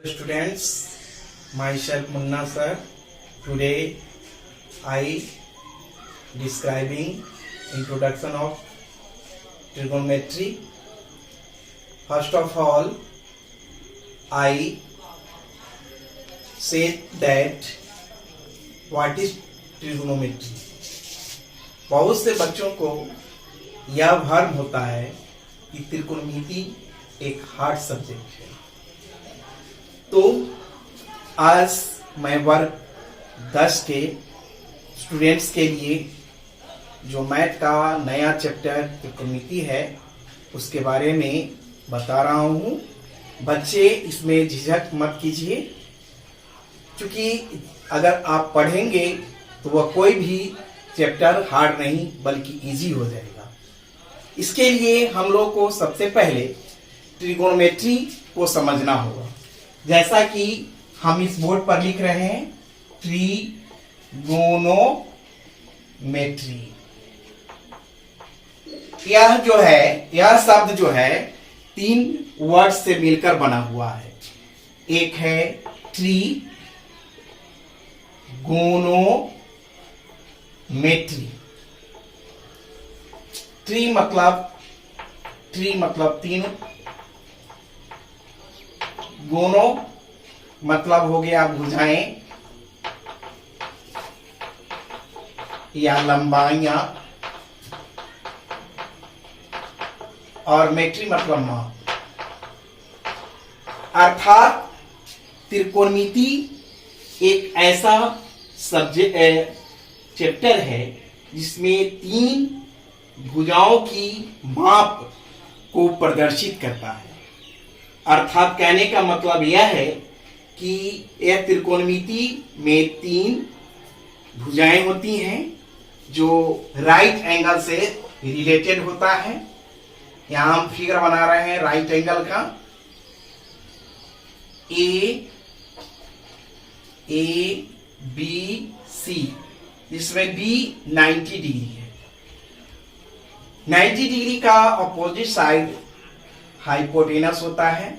Students, myself Munna sir. Today I describing introduction of trigonometry. First of all, I said that what is trigonometry. बहुत से बच्चों को यह भ्रम होता है कि त्रिकोणमिति एक हार्ड सब्जेक्ट है। तो आज मैं वर्ग 10 के स्टूडेंट्स के लिए जो मैथ का नया चैप्टर त्रिकोणमिति है उसके बारे में बता रहा हूँ। बच्चे इसमें झिझक मत कीजिए, क्योंकि अगर आप पढ़ेंगे तो वह कोई भी चैप्टर हार्ड नहीं बल्कि इजी हो जाएगा। इसके लिए हम लोग को सबसे पहले ट्रिगोनोमेट्री को समझना होगा। जैसा कि हम इस बोर्ड पर लिख रहे हैं, ट्रिगोनोमेट्री। यह शब्द जो है 3 वर्ड से मिलकर बना हुआ है। एक है ट्रिगोनोमेट्री। ट्री मतलब 3, गोनो मतलब हो गया भुजाएं या लंबाइयां, और मेट्री मतलब माप। अर्थात त्रिकोणमिति एक ऐसा सब्जेक्ट चैप्टर है जिसमें 3 भुजाओं की माप को प्रदर्शित करता है। अर्थात कहने का मतलब यह है कि यह त्रिकोणमिति में 3 भुजाएं होती हैं जो राइट एंगल से रिलेटेड होता है। यहां हम फिगर बना रहे हैं राइट एंगल का। ए बी सी, जिसमें बी 90 डिग्री है। 90 डिग्री का अपोजिट साइड हाइपोटेनस होता है।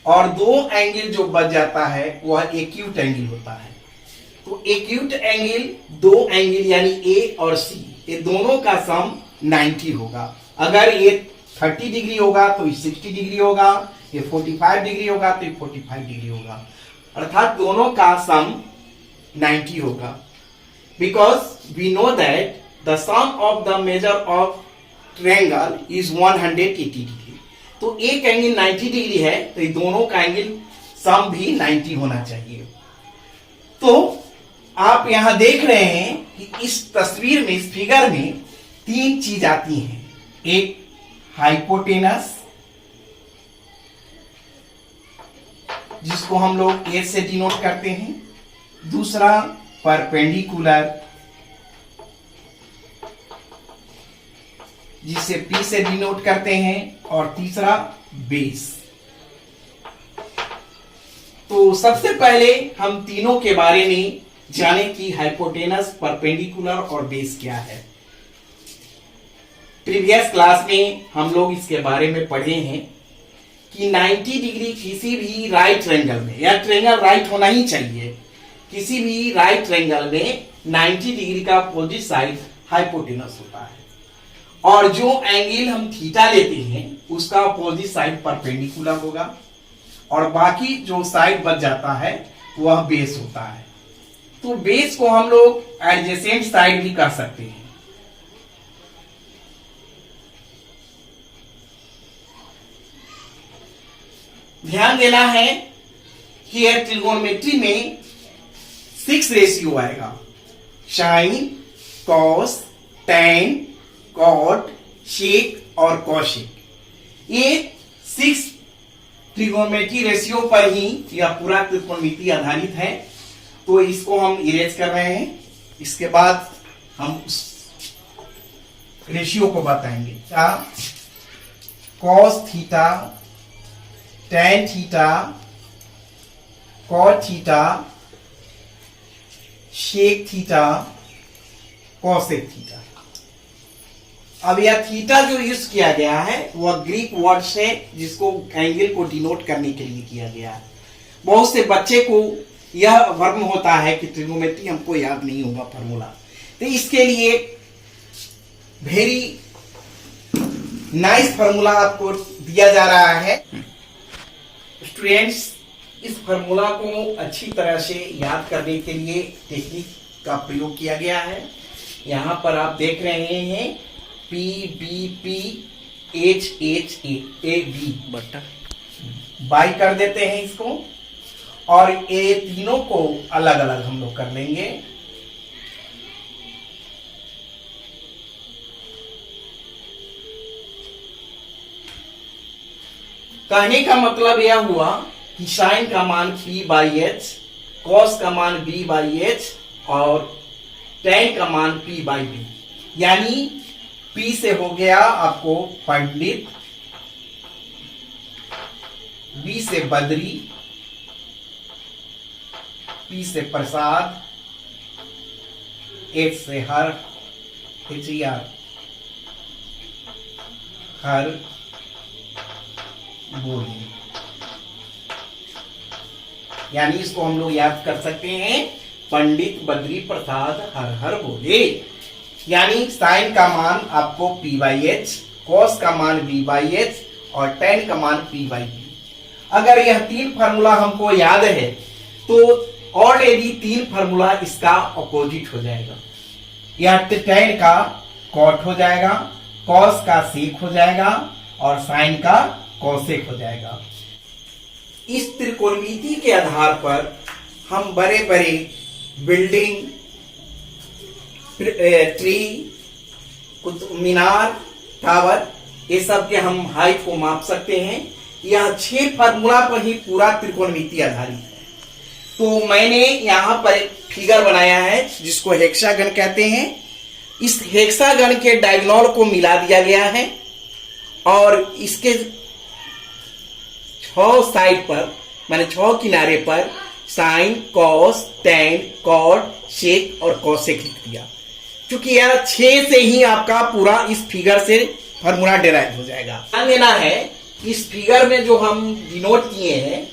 और 2 एंगल जो बच जाता है वह एक्यूट एंगल होता है। तो एक्यूट एंगल 2 एंगल यानी ए और सी, ये दोनों का सम 90 होगा। अगर ये 30 डिग्री होगा तो ये 60 डिग्री होगा, ये 45 डिग्री होगा तो ये 45 डिग्री होगा। अर्थात दोनों का सम 90 होगा। Because we know that the sum of the measure of triangle is 180 degree. तो एक एंगल 90 डिग्री है तो ये दोनों का एंगल सम भी 90 होना चाहिए। तो आप यहां देख रहे हैं कि इस तस्वीर में, इस फिगर में 3 चीज आती हैं। एक हाइपोटेनस, जिसको हम लोग ए से डिनोट करते हैं। दूसरा परपेंडिकुलर, जिसे P से डिनोट करते हैं। और तीसरा बेस। तो सबसे पहले हम तीनों के बारे में जाने कि हाइपोटेनस, परपेंडिकुलर और बेस क्या है। प्रीवियस क्लास में हम लोग इसके बारे में पढ़े हैं कि 90 डिग्री किसी भी राइट ट्रायंगल में, या ट्रायंगल राइट होना ही चाहिए, किसी भी राइट ट्रायंगल में 90 डिग्री का अपोजिट साइड हाइपोटेनस होता है। और जो एंगल हम थीटा लेते हैं उसका अपोजिट साइड परपेंडिकुलर होगा, और बाकी जो साइड बच जाता है वह बेस होता है। तो बेस को हम लोग एडजेसेंट साइड भी कर सकते हैं। ध्यान देना है कि यह ट्रिगोनोमेट्री में 6 रेशियो आएगा। Sine, cos, tan, cot, sec और कॉशेक। ये 6 ट्रिगोनोमेट्री रेशियो पर ही यह पूरा त्रिकोणमिति आधारित है। तो इसको हम इरेज कर रहे हैं। इसके बाद हम उस रेशियो को बताएंगे। क्या? Cos theta, tan theta, cot theta, sec theta, cosec theta. अब यह थीटा जो यूज किया गया है वह ग्रीक वर्ड से जिसको एंगल को डिनोट करने के लिए किया गया है। बहुत से बच्चे को यह भ्रम होता है कि ट्रिग्नोमेट्री हमको याद नहीं होगा फॉर्मूला, तो इसके लिए वेरी नाइस फॉर्मूला आपको दिया जा रहा है। स्टूडेंट्स, इस फॉर्मूला को अच्छी तरह से याद करने के लिए टेक्निक का प्रयोग किया गया है। यहां पर आप देख रहे हैं p b p h h a b बटा बाई कर देते हैं इसको, और ये तीनों को अलग अलग हम लोग कर लेंगे। कहने का मतलब यह हुआ कि साइन का मान P बाई एच, कॉस का मान B बाई एच और tan का मान P बाई बी। यानी P से हो गया आपको पंडित, B से बद्री, P से प्रसाद, H से हर, हर बोले। यानी इसको हम लोग याद कर सकते हैं पंडित बद्री प्रसाद हर हर बोले। यानी साइन का मान आपको P बाई एच, कॉस का मान B बाई एच और tan का मान P बाई बी। अगर यह तीन फार्मूला हमको याद है तो ऑलरेडी तीन फार्मूला इसका अपोजिट हो जाएगा। यह tan का कॉट हो जाएगा, कॉस का सेक हो जाएगा और साइन का कॉसेक हो जाएगा। इस त्रिकोणमिति के आधार पर हम बड़े बड़े बिल्डिंग, ट्री, मीनार, टावर, ये सब के हम हाइट को माप सकते हैं। यह 6 फार्मूला पर ही पूरा त्रिकोणमिति आधारित है। तो मैंने यहां पर एक फिगर बनाया है जिसको हेक्सागन कहते हैं। इस हेक्सागन के डायगोनल को मिला दिया गया है और इसके 6 साइड पर माने 6 किनारे पर साइन, कॉस, टैन, कॉट, सेक और कॉसेक लिख दिया। क्योंकि यह 6 से ही आपका पूरा इस फिगर से फार्मूला डेराइव हो जाएगा। ध्यान देना है इस फिगर में जो हम डिनोट किए हैं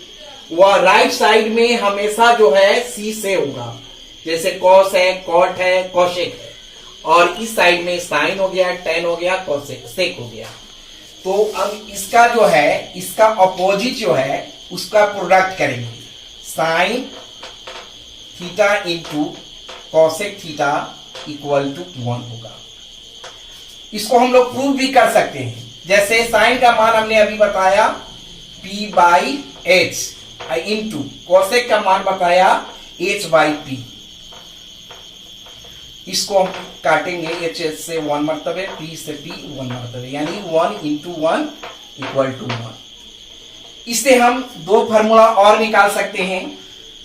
वह राइट साइड में हमेशा जो है सी से होगा। जैसे कॉस है, कॉट है, कॉसेक है, और इस साइड में साइन हो गया, टैन हो गया, कॉसेक, सेक हो गया। तो अब इसका जो है, इसका अपोजिट जो है उसका प्रोडक्ट करेंगे। Sine theta into cosec theta equal to 1 होगा। इसको हम लोग प्रूव भी कर सकते हैं। जैसे साइन का मान हमने अभी बताया P by H into cosec का मान बताया H बाई पी। इसको हम काटेंगे, H से 1 मरतबे, P से P 1 मरतबे, यानी 1 इंटू 1 इक्वल टू 1। इससे हम 2 फार्मूला और निकाल सकते हैं।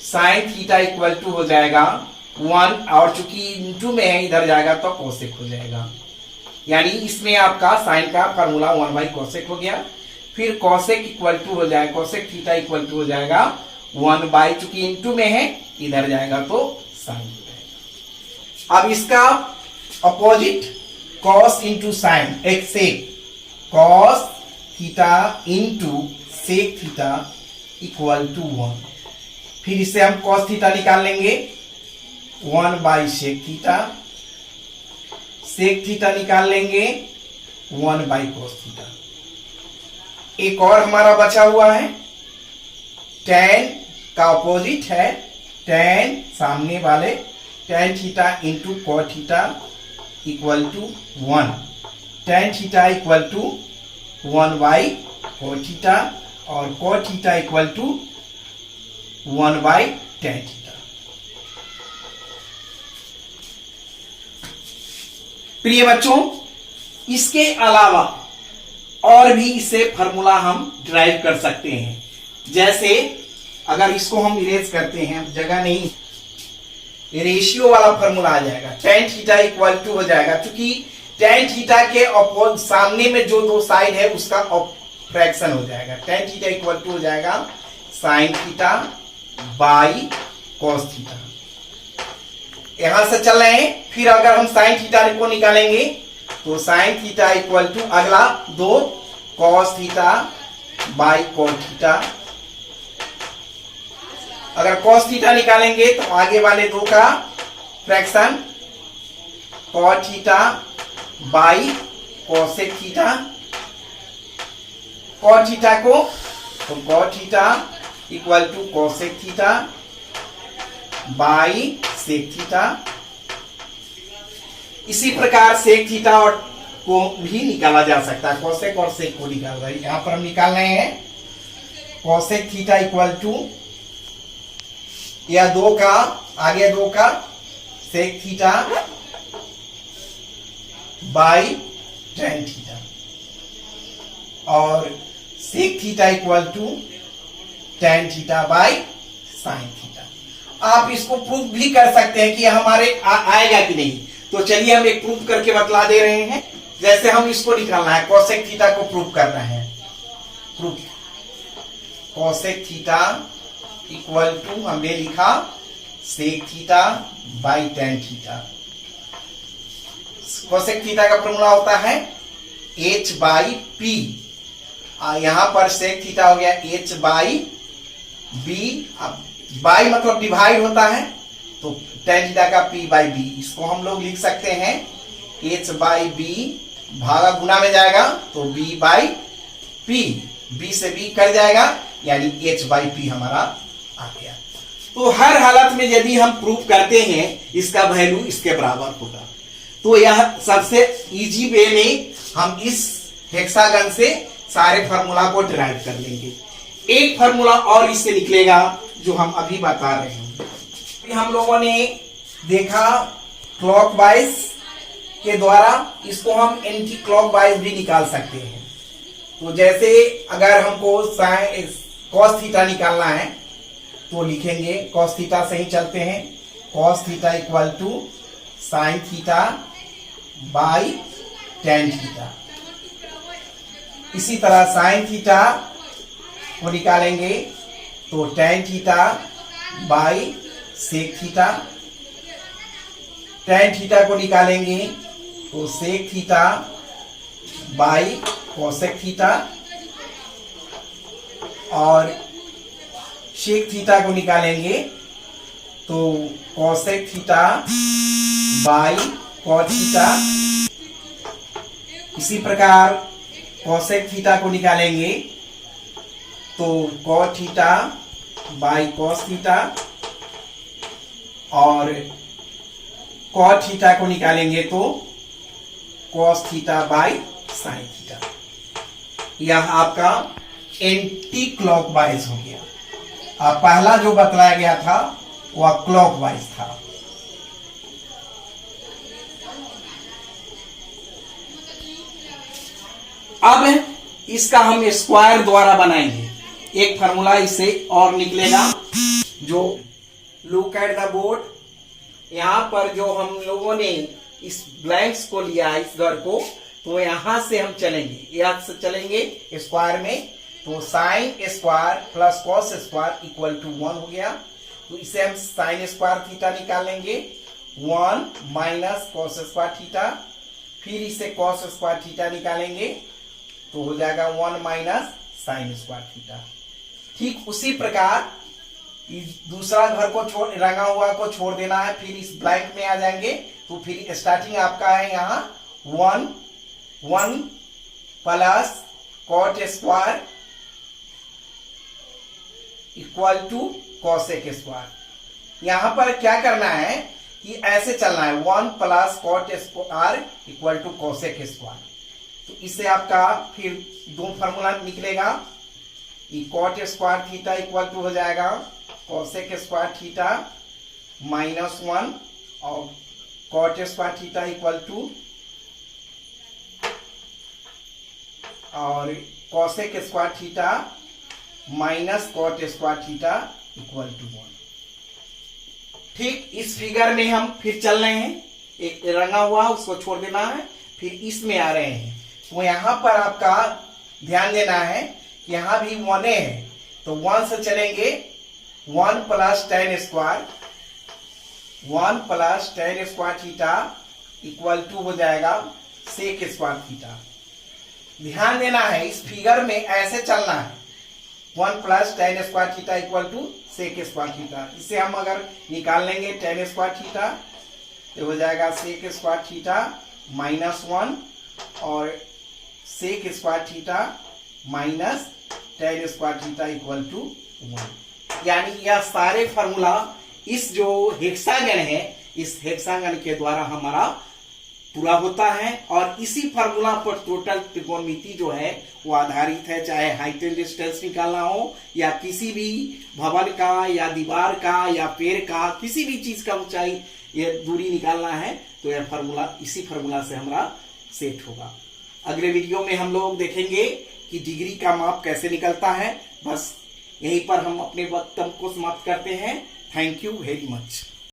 साइन थीटा इक्वल टू हो जाएगा 1, और चूंकि इंटू में है इधर जाएगा तो कॉसेक हो जाएगा। यानी इसमें आपका साइन का फार्मूला 1 बाई कॉसेक हो गया। फिर कॉसेक इक्वल टू हो जाएगा, कॉसेक थीटा इक्वल टू हो जाएगा 1 बाई, चूंकि इंटू में है इधर जाएगा तो साइन हो जाएगा। अब इसका अपोजिट कॉस इंटू साइन, एक sec, cos theta into sec theta equal to 1। फिर इससे हम कॉस थीटा निकाल लेंगे 1 by sec theta, sec theta निकाल लेंगे 1 बाई कॉस थीटा। एक और हमारा बचा हुआ है tan का अपोजिट है tan, सामने वाले tan theta into cot theta equal to 1। tan theta equal to 1 by cot theta और cot theta equal to 1 by tan theta. प्रिय बच्चों, इसके अलावा और भी इससे फार्मूला हम ड्राइव कर सकते हैं। जैसे अगर इसको हम इरेज करते हैं, जगह नहीं, रेशियो वाला फार्मूला आ जाएगा। tan थीटा इक्वल टू हो जाएगा, क्योंकि tan थीटा के सामने में जो 2 साइड है उसका फ्रैक्शन हो जाएगा। tan थीटा इक्वल टू हो जाएगा sign theta by cos theta. यहां से चल रहे हैं, फिर अगर हम साइन थीटा को निकालेंगे तो साइन थीटा इक्वल टू अगला 2 cos theta by cot theta. अगर कॉस थीटा निकालेंगे तो आगे वाले 2 का fraction cot theta by cosec theta. Cot theta को तो cot theta equal to cosec theta by sec theta. इसी प्रकार सेक थीटा और को भी निकाला जा सकता है, कोसेक और सेक को निकाल रहे हैं। यहां पर हम निकाल रहे हैं कोसेक थीटा इक्वल टू या 2 का आगे 2 का sec theta by tan theta और sec theta equal to tan theta by sine theta. आप इसको प्रूफ भी कर सकते हैं कि हमारे आएगा कि नहीं। तो चलिए हम एक प्रूफ करके बतला दे रहे हैं। जैसे हम इसको निकालना है, कोसेक थीटा को प्रूफ करना है। Proof cosec theta equal to हमने लिखा sec theta by tan theta. Cosec theta का फॉर्मूला होता है h बाई पी। यहां पर सेक थीटा हो गया h बाई बी। अब बाई मतलब डिवाइड होता है तो टेन थीटा का p बाई बी। इसको हम लोग लिख सकते हैं h बाई बी भागा गुना में जाएगा तो b बाई पी। b से b कट जाएगा यानी h बाई पी हमारा आ गया। तो हर हालत में यदि हम प्रूफ करते हैं इसका वैल्यू इसके बराबर होगा। तो यह सबसे इजी वे में हम इस हेक्सागन से सारे फार्मूला को डिराइव कर लेंगे। एक फार्मूला और इससे निकलेगा जो हम अभी बता रहे हैं। हम लोगों ने देखा क्लॉकवाइज के द्वारा, इसको हम एंटी क्लॉकवाइज भी निकाल सकते हैं। तो जैसे अगर हमको कॉस थीटा निकालना है तो लिखेंगे कॉस थीटा से ही चलते हैं। Cos theta equal to sine theta by tan theta. इसी तरह साइन थीटा को निकालेंगे तो tan theta by sec theta. Tan theta को निकालेंगे तो sec theta by cosec theta और सेक थीटा को निकालेंगे तो cosec theta by cot theta. इसी प्रकार कोसेक थीटा को निकालेंगे तो cot theta by cos theta और कॉट थीटा को निकालेंगे तो cos theta by sine theta. यह आपका एंटी क्लॉकवाइज हो गया। पहला जो बतलाया गया था वह क्लॉकवाइज था। अब इसका हम स्क्वायर द्वारा बनाएंगे। एक फार्मूला इससे और निकलेगा जो लुक एट द बोर्ड। यहां पर जो हम लोगों ने इस ब्लैंक्स को लिया इस घर को, तो यहां से हम चलेंगे, यहां से चलेंगे स्क्वायर में। तो sine square plus cos square equal to 1 हो गया। तो इसे हम साइन स्क्वायर थीटा निकाल लेंगे 1 माइनस कॉस स्क्वायर थीटा। फिर इसे कॉस स्क्वायर थीटा निकालेंगे तो हो जाएगा 1 माइनस साइन स्क्वायर थीटा। ठीक उसी प्रकार दूसरा घर को छोड़ रंगा हुआ को छोड़ देना है, फिर इस ब्लैंक में आ जाएंगे। तो फिर स्टार्टिंग आपका है यहाँ 1 plus cot square equal to cosec square. यहां पर क्या करना है कि ऐसे चलना है 1 plus cot square equal to cosec square. तो इससे आपका फिर दो फार्मूला निकलेगा। Cot square theta equal to हो जाएगा कॉसेक स्क्वायर थीटा माइनस 1 और cot square theta equal to और cosec square theta minus cot square theta equal to 1। ठीक इस फिगर में हम फिर चल रहे हैं। एक रंगा हुआ उसको छोड़ देना है, फिर इसमें आ रहे हैं। तो यहां पर आपका ध्यान देना है कि यहां भी 1 है तो 1 से चलेंगे 1 plus tan square 1 plus tan square theta equal to हो जाएगा सेक स्क्वायर थीटा। ध्यान देना है, इस फिगर में ऐसे चलना है, 1 plus tan square theta equal to sec square theta. इसे हम अगर निकाल लेंगे tan स्क्वायर थीटा तो हो जाएगा सेक स्क्वायर थीटा -1 और sec square theta minus tan square theta equal to 1। यानी यह सारे फॉर्मूला इस जो हेक्सागन है, इस हेक्सागन के द्वारा हमारा पूरा होता है और इसी फार्मूला पर टोटल त्रिकोणमिति जो है वो आधारित है। चाहे हाइट एंड डिस्टेंस निकालना हो या किसी भी भवन का या दीवार का या पेड़ का किसी भी चीज का ऊंचाई ये दूरी निकालना है तो यह फार्मूला इसी फार्मूला से हमारा सेट होगा। अगले वीडियो में हम लोग देखेंगे कि डिग्री का माप कैसे निकलता है। बस यहीं पर हम अपने वक्तव्य को समाप्त करते हैं। Thank you very much.